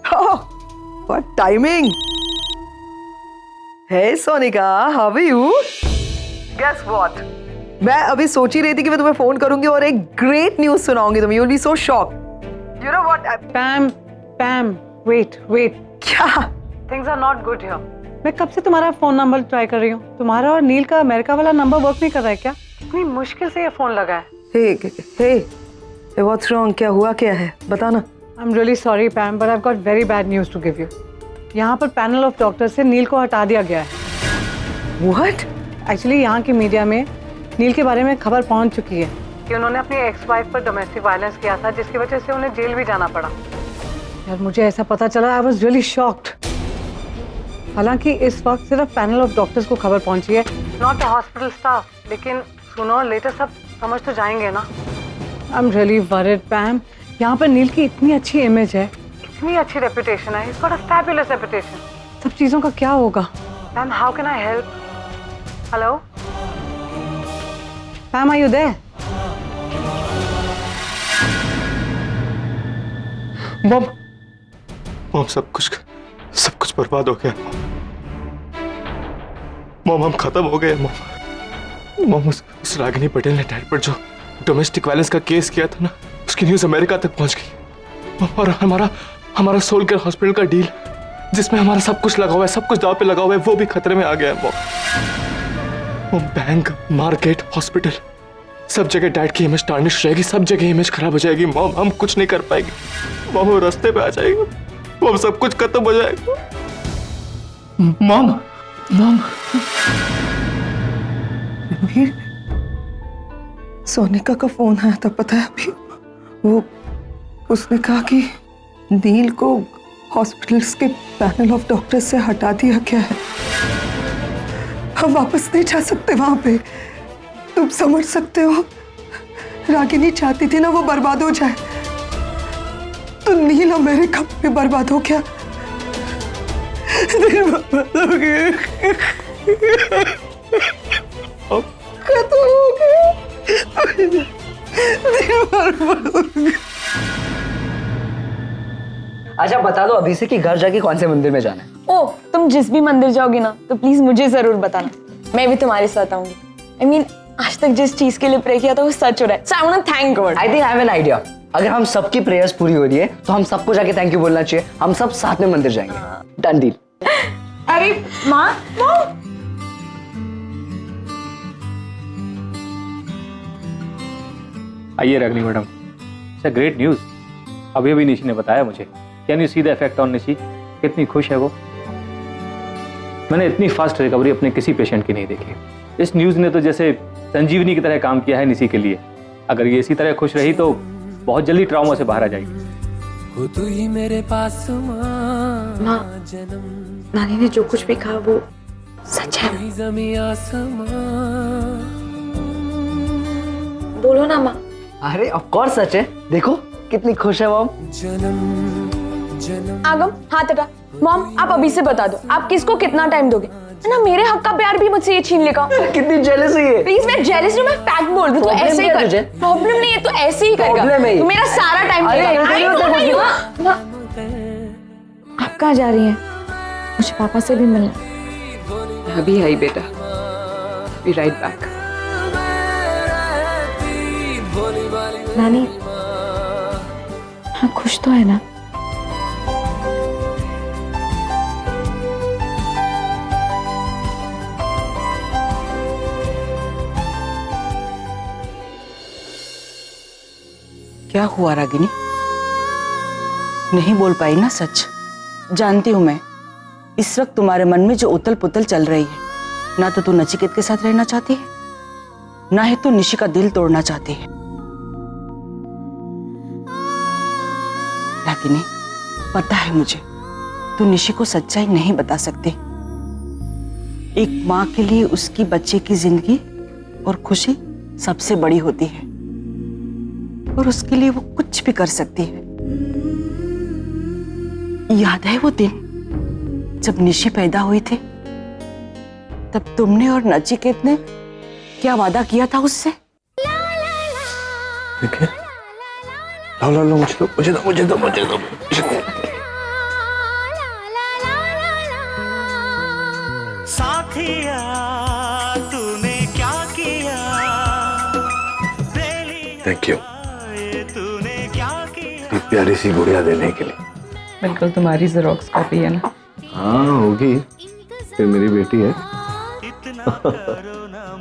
what timing. Hey Sonika, how are you? Guess what, मैं अभी सोच ही रही थी कि मैं तुम्हें फोन करूंगी और एक ग्रेट न्यूज सुनाऊंगी तुम्हें। You will be so shocked. You know what Pam, wait क्या? Things are not good here. मैं कब से तुम्हारा फोन नंबर ट्राई कर रही हूँ। तुम्हारा और नील का अमेरिका वाला नंबर वर्क नहीं कर रहा है क्या? इतनी मुश्किल से ये फोन लगा है। Hey what's wrong? क्या हुआ, क्या है, बताना। I am really sorry Pam, but I have got very bad news to give you. यहाँ पर पैनल ऑफ डॉक्टर्स से नील को हटा दिया गया है। व्हाट? एक्चुअली यहाँ की मीडिया में नील के बारे में खबर पहुँच चुकी है कि उन्होंने अपनी एक्स वाइफ पर डोमेस्टिक वायलेंस किया था, जिसकी वजह से उन्हें जेल भी जाना पड़ा। यार मुझे ऐसा पता चला, आई वॉज रियली शॉक्ड। हालांकि इस वक्त सिर्फ पैनल ऑफ डॉक्टर्स को खबर पहुंची है, नॉट द हॉस्पिटल स्टाफ, लेकिन सुनो और लेटर सब समझ तो जाएंगे ना। आई एम रियली वरीड पैम, यहाँ पर नील की इतनी अच्छी इमेज है, इतनी अच्छी रेपुटेशन है, इसका फैबुलस रेपुटेशन, सब चीजों का क्या होगा? Pam, how can I help? Hello Pam, are you there? Mom सब कुछ बर्बाद हो गया। मॉम हम खत्म हो गए। मॉम उस रागिनी पटेल ने डैड पर जो डोमेस्टिक वायलेंस का केस किया था ना, उसकी न्यूज अमेरिका तक पहुंच गई। और हमारा सोल केयर हॉस्पिटल का डील, जिसमें हमारा सब कुछ लगा हुआ है, सब कुछ दांव पे लगा हुआ है, वो भी खतरे में आ गया है। मॉम बैंक, मार्केट, हॉस्पिटल, सब जगह डैड की इमेज टार्निश रहेगी, सब जगह इमेज खराब हो जाएगी। मॉम हम कुछ नहीं कर पाएंगे। मॉम वो रास्ते पे आ जाएगी। मॉम सब कुछ खत्म हो जाएगा। मॉम रणवीर, सोनिका का फोन आया था, पता है अभी? वो उसने कहा कि नील को हॉस्पिटल्स के पैनल ऑफ डॉक्टर्स से हटा दिया गया है। हम वापस नहीं जा सकते वहां पे। तुम समझ सकते हो, रागिनी चाहती थी ना वो बर्बाद हो जाए, तो नील अमेरिका में बर्बाद हो गया। नील बर्बाद हो गया, खत्म हो गया। नील बर्बाद हो गया। अच्छा बता दो अभी से कि घर जाके कौन से मंदिर में जाना है? ओ, तुम जिस भी मंदिर जाओगी ना, तो प्लीज मुझे जरूर बताना, मैं भी तुम्हारे साथ आऊंगी। I mean, आज तक जिस चीज के लिए प्रे किया था वो सच हो रहा है। So I want to thank God. I think I have an idea. अगर हम सबकी प्रेयर्स पूरी हो रही है तो हम सबको जाके थैंक यू बोलना चाहिए। हम सब साथ में मंदिर जाएंगे। Done deal. अरे माँ, आइए Ragini madam, it's great news. अभी अभी निशी ने बताया मुझे। Can you see the effect on Nishi? कितनी खुश है वो। मैंने इतनी फास्ट रिकवरी अपने किसी पेशेंट की नहीं देखी। इस न्यूज ने तो जैसे संजीवनी की तरह काम किया है निशी के लिए। अगर ये इसी तरह खुश रही तो बहुत जल्दी ट्रॉमा से बाहर आ जाएगी। तू ही मेरे पास माँ, नानी ने जो कुछ भी कहा वो सच है। जमी आसमां, बोलो ना माँ। अरे ऑफ कोर्स सच है। देखो कितनी खुश है मॉम। आगम हाथ हटा। मॉम, आप अभी से बता दो आप किसको कितना टाइम दोगे, है ना? मेरे हक का प्यार भी मुझसे ये छीन लेगा। कितनी जेलस है ये। प्लीज, मैं जेलस नहीं, मैं फैक्ट बोल रही हूँ। तो ऐसे ही कर। प्रॉब्लम नहीं है तो ऐसे ही करेगा। तो मेरा सारा टाइम आप कहाँ जा रही हैं? मुझे पापा से भी मिलना। अभी आई बेटा, बी राइट बैक। नानी, हाँ खुश तो है ना? क्या हुआ रागिनी? नहीं बोल पाई ना सच? जानती हूं मैं, इस वक्त तुम्हारे मन में जो उथल पुथल चल रही है, ना तो तू नचिकेत के साथ रहना चाहती है, ना ही तू निशी का दिल तोड़ना चाहती है। रागिनी, पता है मुझे, तू निशी को सच्चाई नहीं बता सकती। एक माँ के लिए उसकी बच्चे की जिंदगी और खुशी सबसे बड़ी होती है, और उसके लिए वो कुछ भी कर सकती है। याद है वो दिन जब निशी पैदा हुई थी? तब तुमने और नचिकेत ने क्या वादा किया था उससे? ठीक है, लो मुझे दो। साथिया तूने क्या किया? थैंक यू प्यारी सी गुड़िया देने के लिए। बिल्कुल तुम्हारी जेरोक्स कॉपी है ना? हाँ होगी, फिर मेरी बेटी है।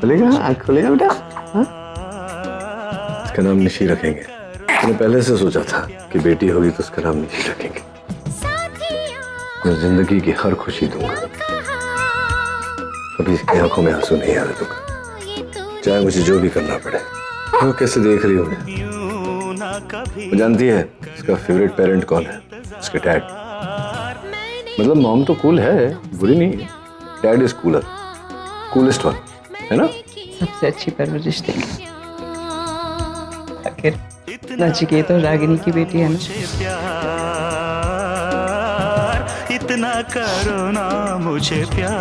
खुलेगा, आँख खुलेगा बेटा। इसका नाम निशी रखेंगे। मैंने पहले से सोचा था कि बेटी होगी तो उसका नाम निशी रखेंगे। मैं जिंदगी की हर खुशी दूंगा, कभी इसकी आंखों में आंसू नहीं आने दूंगा, चाहे मुझे जो भी करना पड़े। वो कैसे देख रही हूँ? वो जानती है इसका फेवरेट पेरेंट कौन है? उसके डैड। मतलब मॉम तो कूल है, बुरी नहीं है। Dad is cooler, coolest one, है ना? सबसे अच्छी परवरिश देगी। आखिर नचिकेत और रागिनी की बेटी है ना। प्यार इतना करो ना मुझे प्यार।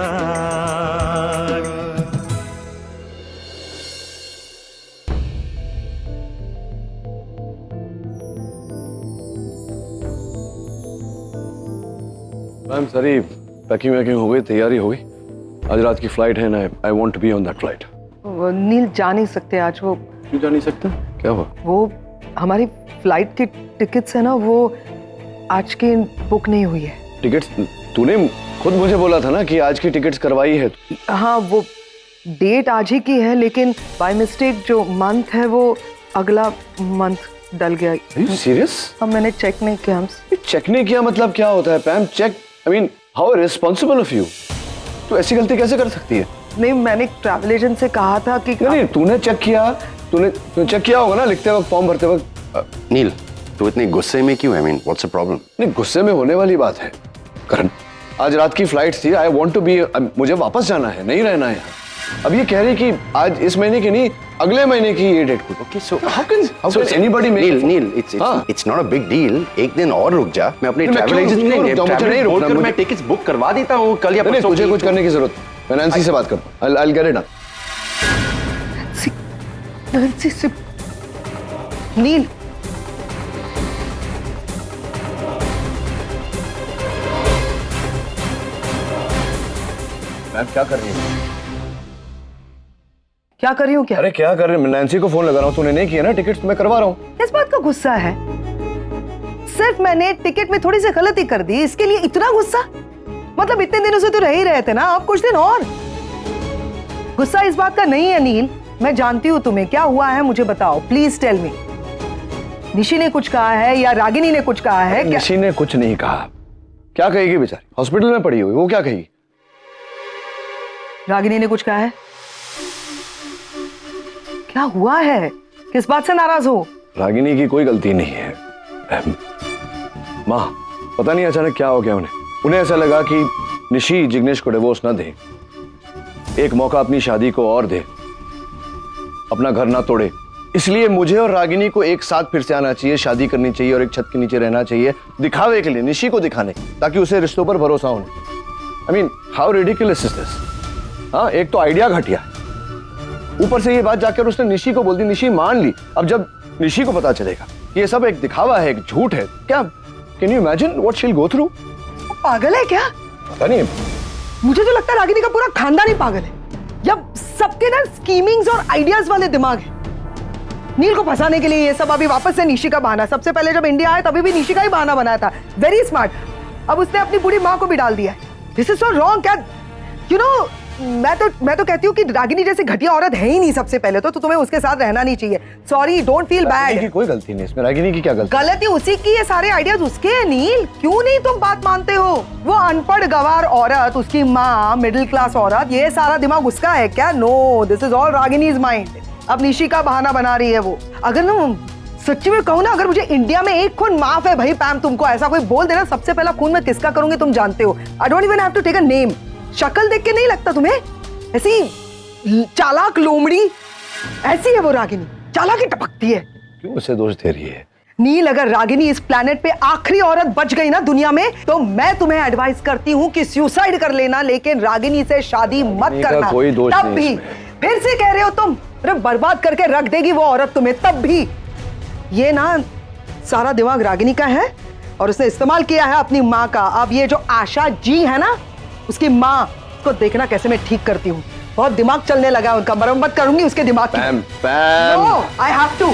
मैम सारी पैकिंग वैकिंग हो गई, तैयारी हो गई। आज रात की फ्लाइट है ना, I want to be on that flight. Neil जा नहीं सकते आज। वो क्यों जा नहीं सकते? क्या हुआ? वो हमारी फ्लाइट की टिकट्स है ना, वो आज की बुक नहीं हुई है। टिकट्स? तूने खुद मुझे बोला था ना कि आज की टिकट्स करवाई है। हाँ, वो डेट आज ही की है, लेकिन बाय मिस्टेक जो मंथ है वो अगला मंथ डल गया। सीरियस? अब मैंने चेक नहीं किया। चेक नहीं किया मतलब क्या होता है Pam? Check, I mean how responsible of you. तू ऐसी गलती कैसे कर सकती है? नहीं, मैंने ट्रैवल एजेंट से कहा था कि नहीं, तूने चेक किया, तूने चेक किया होगा ना लिखते वक्त, फॉर्म भरते वक्त। नील, तू इतने गुस्से में क्यों है? I mean, what's the problem? नहीं, गुस्से में होने वाली बात है करण। आज रात की फ्लाइट थी, आई वांट टू बी, मुझे वापस जाना है, नहीं रहना है यहाँ। अब ये कह रही कि आज इस महीने की नहीं, अगले महीने की ये डेट को। Okay, so how can anybody make? Nil, it's not a big deal. एक दिन और रुक जा, मैं अपने ट्रैवल एजेंट नहीं रुकना, मैं टिकट्स बुक करवा देता हूँ कल या परसों। मुझे कुछ करने की जरूरत, मैं नैन्सी से बात करता हूँ। I'll get it done. Nancy से? नील, मैम क्या कर रही है? क्या कर रही हूँ? क्या? अरे क्या कर रही है? मैं नैन्सी को फोन लगा रहा हूँ, तूने नहीं किया ना टिकट्स, मैं करवा रहा हूँ। किस बात का गुस्सा है? सिर्फ मैंने टिकट में थोड़ी सी गलती कर दी, इसके लिए इतना गुस्सा? मतलब इतने दिनों से तो रह ही रहे थे ना, अब कुछ दिन और। गुस्सा इस बात का नहीं है नील, मैं जानती हूँ तुम्हें। क्या हुआ है मुझे बताओ, प्लीज टेल मी। निशी ने कुछ कहा है या रागिनी ने कुछ कहा है? निशी ने कुछ नहीं कहा। क्या कहेगी बेचारी, हॉस्पिटल में पड़ी हुई, वो क्या कहेगी? रागिनी ने कुछ कहा है? क्या हुआ है? किस बात से नाराज हो? रागिनी की कोई गलती नहीं है माँ, पता नहीं अचानक क्या हो गया उन्हें ऐसा लगा कि निशी जिग्नेश को डिवोर्स ना दे, एक मौका अपनी शादी को और दे, अपना घर ना तोड़े। इसलिए मुझे और रागिनी को एक साथ फिर से आना चाहिए, शादी करनी चाहिए और एक छत के नीचे रहना चाहिए, दिखावे के लिए, निशी को दिखाने, ताकि उसे रिश्तों पर भरोसा होने। आई mean how ridiculous is this? हाँ, एक तो आइडिया घटिया, ऊपर से ये बात जाकर उसने निशी को बोल दी, निशी मान ली। अब जब निशी को पता चलेगा कि ये सब एक दिखावा है, एक झूठ है, क्या can you imagine what she will go through? पागल है क्या? पता नहीं, मुझे तो लगता है रागिनी का पूरा खानदान ही पागल है। जब सबके ना स्कीमिंग्स और आइडियाज वाले दिमाग है। नील को फंसाने के लिए ये सब, अभी वापस से निशी का बहाना। सबसे पहले जब इंडिया आया तभी भी निशी का ही बहाना बनाया था। Very smart. अब उसने अपनी बूढ़ी माँ को भी डाल दिया है। This is so wrong. क्या यू नो, मैं तो कहती हूँ कि रागिनी जैसी घटिया औरत है ही नहीं सबसे पहले तो तुम्हें उसके साथ रहना नहीं चाहिए। Sorry, don't feel bad. की कोई गलती नहीं इसमें, रागिनी की क्या गलती? गलती उसी की है, सारे आइडियाज उसके हैं। नील, क्यों नहीं तुम बात मानते हो? वो अनपढ़ गवार औरत, उसकी माँ मिडिल क्लास औरत, ये सारा दिमाग उसका है क्या? No, this is all Ragini's mind. अब निशी का बहाना बना रही है वो। अगर ना सच्ची में कहूँ ना, अगर मुझे इंडिया में एक खून माफ है भाई पैम, तुमको ऐसा कोई बोल देना, सबसे पहला खून मैं किसका करूंगी तुम जानते हो। I don't even have to take a name. शक्ल देख के नहीं लगता तुम्हें ऐसी चालाक लोमड़ी? ऐसी है वो रागिनी, चालाकी टपकती है। क्यों उसे दोष दे रही है? नील, अगर रागिनी इस प्लेनेट पे आखिरी औरत बच गई ना दुनिया में, तो मैं तुम्हें एडवाइस करती हूँ कि सुसाइड कर लेना, लेकिन रागिनी से शादी मत करना। कोई दोष तब नहीं भी इसमें। फिर से कह रहे हो तुम, अरे बर्बाद करके रख देगी वो औरत तुम्हें। तब भी ये ना सारा दिमाग रागिनी का है और उसने इस्तेमाल किया है अपनी माँ का। अब ये जो आशा जी है ना, उसकी माँ को देखना कैसे मैं ठीक करती हूँ। बहुत दिमाग चलने लगा है उनका, मरम्मत करूंगी उसके दिमाग की। No, I have to.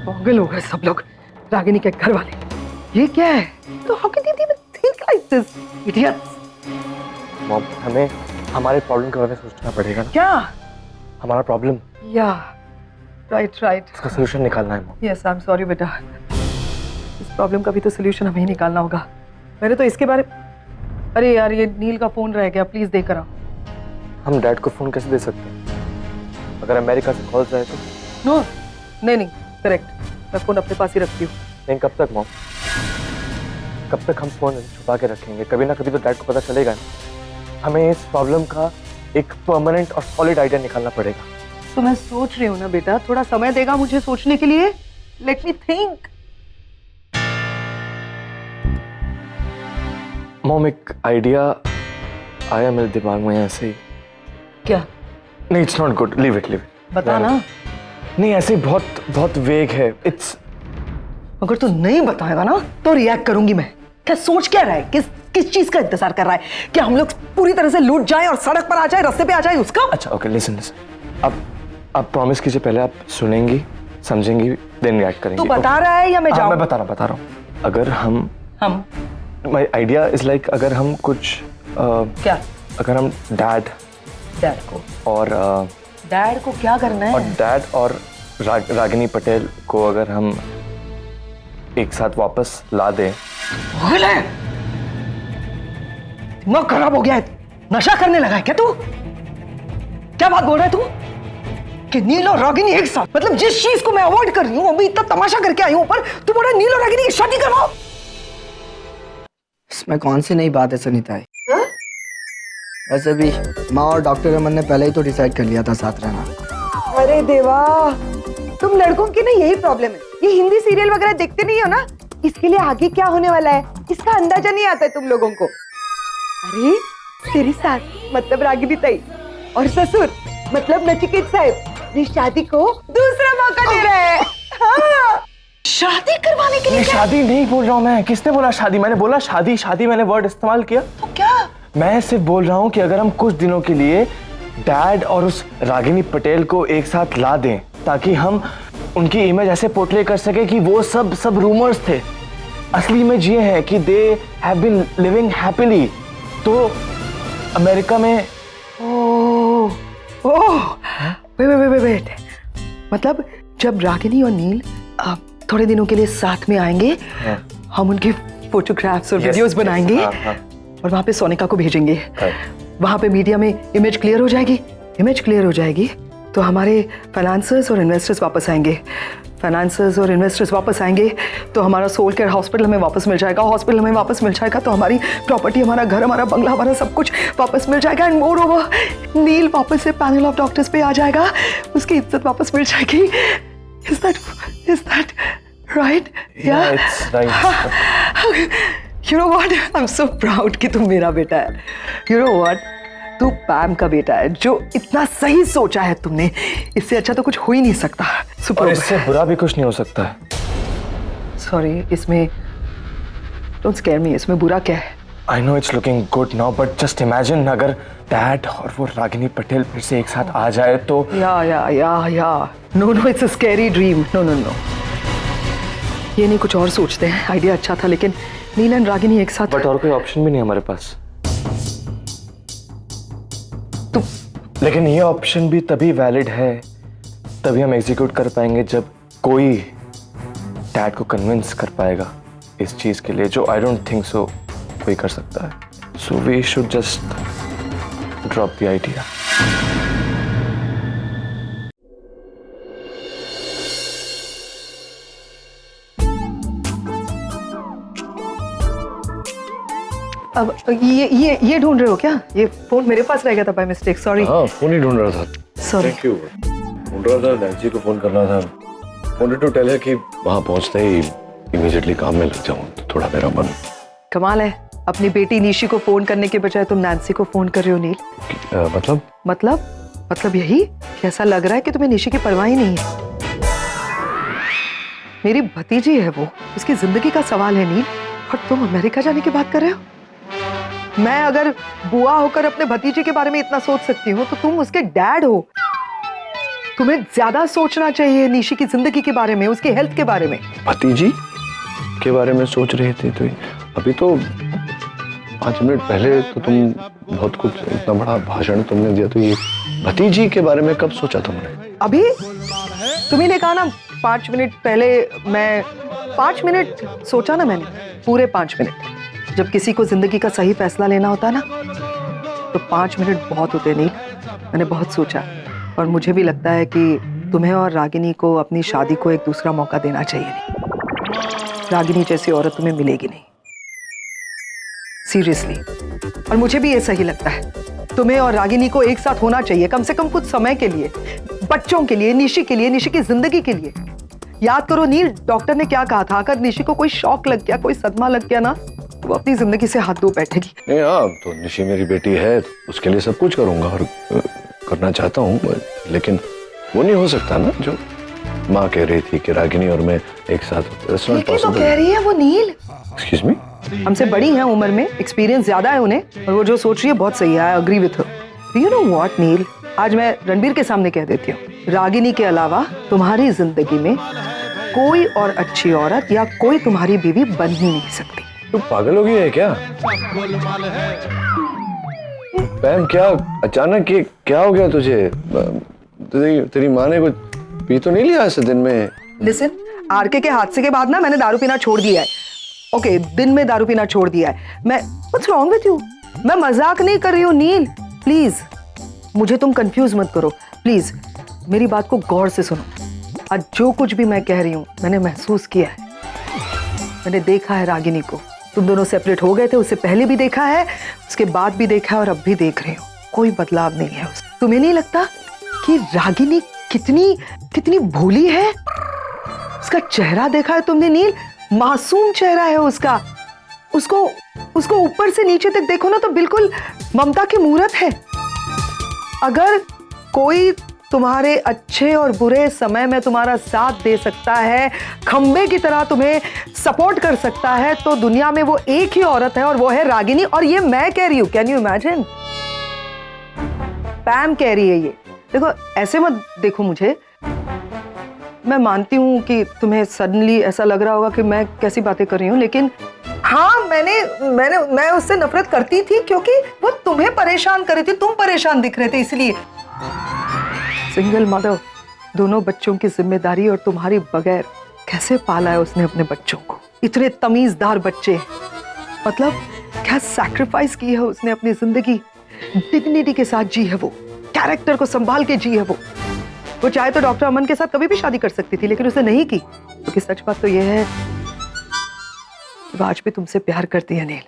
पागल हो गए सब लोग, रागिनी के घर वाले। ये क्या है? तो how can they think like this? Idiots. Mom, हमें हमारे प्रॉब्लम के बारे में सोचना पड़ेगा ना। क्या? हमारा प्रॉब्लम, या राइट। इसका सलूशन निकालना है mom. Yes, I am sorry बेटा, इस प्रॉब्लम का भी तो सोल्यूशन हमें ही निकालना होगा। मैंने तो इसके बारे, अरे यार ये नील का फोन रह गया, प्लीज देकर आओ। हम डैड को फोन कैसे दे सकते हैं? अगर अमेरिका से कॉल जाए तो? नो, नहीं, करेक्ट, मैं फोन अपने पास ही रखती हूँ। नहीं, कब तक मॉम? कब तक हम फोन छुपा के रखेंगे? कभी ना कभी तो डैड को पता चलेगा ना। हमें इस प्रॉब्लम का एक परमानेंट और सॉलिड आइडिया निकालना पड़ेगा। तो मैं सोच रही हूँ ना बेटा, थोड़ा समय देगा मुझे सोचने के लिए। Let me think. मॉम, एक आइडिया आया मेरे दिमाग में ऐसे ही। क्या? नहीं, it's not good, leave it. बता ना। नहीं, ऐसे ही बहुत बहुत वेग है। इट्स अगर तू नहीं बताएगा ना तो रिएक्ट करूंगी मैं। क्या सोच क्या रहा है? किस चीज का इंतजार कर रहा है? क्या हम लोग पूरी तरह से लूट जाए और सड़क पर आ जाए, रास्ते पे आ जाए उसका? अच्छा, ओके, लिसन। आप प्रॉमिस कीजिए, पहले आप सुनेंगी, समझेंगी, देन रिएक्ट करेंगी। तू बता रहा है या मैं जाऊं? मैं बता रहा हूँ। अगर हम माय आइडिया इज लाइक, अगर हम कुछ क्या? अगर हम डैड को और डैड को क्या करना है? और डैड और रागिनी पटेल को अगर हम एक साथ वापस ला दें। दिमाग खराब हो गया है? नशा करने लगा है क्या तू? क्या बात बोल रहा है तू कि नील और रागिनी एक साथ? मतलब जिस चीज को मैं अवॉइड कर रही हूँ, अभी इतना तमाशा करके आई हूँ, पर तू बोल रहा है नील और रागिनी की शादी करवाओ? इसमें कौन सी नई बात है सुनीता? वैसे भी माँ और डॉक्टर अमन ने पहले ही तो डिसाइड कर लिया था साथ रहना। अरे देवा, तुम लड़कों की ना यही प्रॉब्लम है। ये हिंदी सीरियल वगैरह देखते नहीं हो ना, इसके लिए आगे क्या होने वाला है इसका अंदाजा नहीं आता है तुम लोगों को। अरे तेरी सास मतलब रागिनी ताई और ससुर मतलब नचिकेत साहब ये शादी को दूसरा मौका दे रहे हैं। हाँ। शादी करवाने के लिए? शादी नहीं बोल रहा हूँ मैं। किसने बोला शादी? मैंने बोला शादी मैंने वर्ड इस्तेमाल किया। तो क्या? मैं सिर्फ बोल रहा हूँ कि अगर हम कुछ दिनों के लिए डैड और उस रागिनी पटेल को एक साथ ला दें, ताकि हम उनकी इमेज ऐसे पोर्ट्रे कर सके कि वो सब रूमर्स थे, असली इमेज ये है कि they have been living happily. तो अमेरिका में वेट, मतलब जब रागिनी और नील थोड़े दिनों के लिए साथ में आएंगे, हम उनकी फोटोग्राफ्स और वीडियोस बनाएंगे और वहां पे सोनिका को भेजेंगे। वहां पे मीडिया में इमेज क्लियर हो जाएगी तो हमारे फाइनेंसर्स और इन्वेस्टर्स वापस आएंगे तो हमारा सोल केयर हॉस्पिटल हमें वापस मिल जाएगा। तो हमारी प्रॉपर्टी, हमारा घर, हमारा बंगला, हमारा सब कुछ वापस मिल जाएगा। एंड मोर ओवर, नील वापस से पैनल ऑफ डॉक्टर्स पे आ जाएगा, उसकी इज्जत वापस मिल जाएगी। Is that right? Yeah, it's right. You know what? I'm so proud कि तुम मेरा बेटा है। You know what? तू पैम का बेटा है, जो इतना सही सोचा है तुमने। इससे अच्छा तो कुछ हो ही नहीं सकता। और इससे बुरा भी कुछ नहीं हो सकता है। सॉरी, इसमें डोंट स्केयर मी। इसमें बुरा क्या है? I know it's looking good now, but just imagine अगर डैड और वो रागिनी पटेल फिर से एक साथ आ जाए तो। या no, it's a scary dream. No. ये नहीं, कुछ और सोचते हैं। आइडिया अच्छा था लेकिन नील एंड रागिनी एक साथ। बट और कोई ऑप्शन भी नहीं हमारे पास। लेकिन ये ऑप्शन भी तभी वैलिड है, तभी हम एग्जीक्यूट कर पाएंगे जब कोई डैड को कन्विंस कर पाएगा इस चीज के लिए, जो आई डोंट थिंक सो कोई कर सकता है। So we should just drop the idea. अब ये ढूंढ रहे हो क्या? ये फोन मेरे पास रह गया था बाय मिस्टेक, सॉरी। हाँ, फोन ही ढूंढ रहा था। सॉरी। Thank you. ढूंढ रहा था, नैन्सी को फोन करना था। वांटेड टू टेल हर कि वहां पहुंचते ही इमीडिएटली काम में लग जाऊं, तो थोड़ा मेरा मन। कमाल है, अपनी बेटी निशी को फोन करने के बजाय तुम नैन्सी को फोन कर रहे हो नील। मतलब यही कि ऐसा लग रहा है कि तुम्हें निशी की परवाह ही नहीं है। मेरी भतीजी है वो, उसकी जिंदगी का सवाल है नील, और तुम अमेरिका जाने की बात कर रहे हो। मैं अगर बुआ होकर अपने भतीजे के बारे में इतना सोच सकती हूँ तो तुम उसके डैड हो। तुम्हें ज्यादा सोचना चाहिए निशी की जिंदगी के बारे में, उसकी हेल्थ के बारे में। भतीजी के बारे में सोच रहे थे तो अभी तो 5 मिनट पहले तो तुम बहुत कुछ, इतना बड़ा भाषण तुमने दिया, तो ये भतीजी के बारे में कब सोचा तुमने? अभी तुम्ही ने कहा ना 5 मिनट पहले। मैं 5 मिनट सोचा ना मैंने, पूरे 5 मिनट। जब किसी को जिंदगी का सही फैसला लेना होता ना तो 5 मिनट बहुत होते नहीं। मैंने बहुत सोचा और मुझे भी लगता है कि तुम्हें और रागिनी को अपनी शादी को एक दूसरा मौका देना चाहिए। रागिनी जैसी औरत तुम्हें मिलेगी नहीं। सीरियसली। और मुझे भी ये सही लगता है, तुम्हें और रागिनी को एक साथ होना चाहिए, कम से कम कुछ समय के लिए, बच्चों के लिए, निशी के लिए, निशी की जिंदगी के लिए। याद करो नील, डॉक्टर ने क्या कहा था, अगर निशी को कोई शॉक लग गया, कोई सदमा लग गया ना, तो वो अपनी जिंदगी से हाथ धो बैठेगी। नहीं हाँ, तो निशी मेरी बेटी है, उसके लिए सब कुछ करूंगा और करना चाहता हूँ, लेकिन वो नहीं हो सकता ना जो माँ कह रही थी कि रागिनी और मैं एक साथ। तो कह रही है वो नील। Excuse me? हमसे बड़ी हैं उम्र में, एक्सपीरियंस ज्यादा है उन्हें, और वो जो सोच रही है बहुत सही है। I agree with her. You know what Neel, आज मैं रणबीर के सामने कह देती हूँ, रागिनी के अलावा तुम्हारी जिंदगी में कोई और अच्छी औरत या कोई तुम्हारी बीवी बन ही नहीं सकती। तू पागल हो गई है क्या? पैम, क्या अचानक ये क्या हो गया तुझे? तेरी माँ ने कुछ पी तो नहीं लिया ऐसे दिन में? लिसन, आरके के हादसे के बाद ना मैंने दारू पीना छोड़ दिया है। ओके, दिन में दारू पीना छोड़ दिया है। मैं व्हाट्स रॉन्ग विथ यू? मैं मजाक नहीं कर रही हूँ नील, प्लीज मुझे तुम कंफ्यूज मत करो, प्लीज मेरी बात को गौर से सुनो। आज जो कुछ भी मैं कह रही हूँ मैंने महसूस किया है, मैंने देखा है रागिनी को। तुम दोनों सेपरेट हो गए थे, उससे पहले भी देखा है, उसके बाद भी देखा है और अब भी देख रही हूँ, कोई बदलाव नहीं है उसमें। तुम्हें नहीं लगता कि रागिनी कितनी कितनी भोली है? उसका चेहरा देखा है तुमने नील? मासूम चेहरा है उसका। उसको ऊपर से नीचे तक देखो ना तो बिल्कुल ममता की मूरत है। अगर कोई तुम्हारे अच्छे और बुरे समय में तुम्हारा साथ दे सकता है, खंबे की तरह तुम्हें सपोर्ट कर सकता है, तो दुनिया में वो एक ही औरत है और वो है रागिनी। और ये मैं कह रही हूं, कैन यू इमेजिन? पैम कह रही है ये। देखो ऐसे मत देखो मुझे, मैं मानती हूँ कि तुम्हें सडनली ऐसा लग रहा होगा कि मैं कैसी बातें कर रही हूँ, लेकिन हाँ मैं उससे नफरत करती थी क्योंकि वो तुम्हें परेशान कर रही थी, तुम परेशान दिख रहे थे इसलिए। सिंगल मदर, दोनों बच्चों की जिम्मेदारी, और तुम्हारी बगैर कैसे पाला है उसने अपने बच्चों को, इतने तमीजदार बच्चे। मतलब क्या सैक्रिफाइस की है उसने अपनी जिंदगी, डिग्निटी के साथ जी है वो, कैरेक्टर को संभाल के जी है वो चाहे तो डॉक्टर अमन के साथ कभी भी शादी कर सकती थी, लेकिन उसने नहीं की। क्योंकि सच बात तो यह है वो आज भी तुमसे प्यार करती है नील।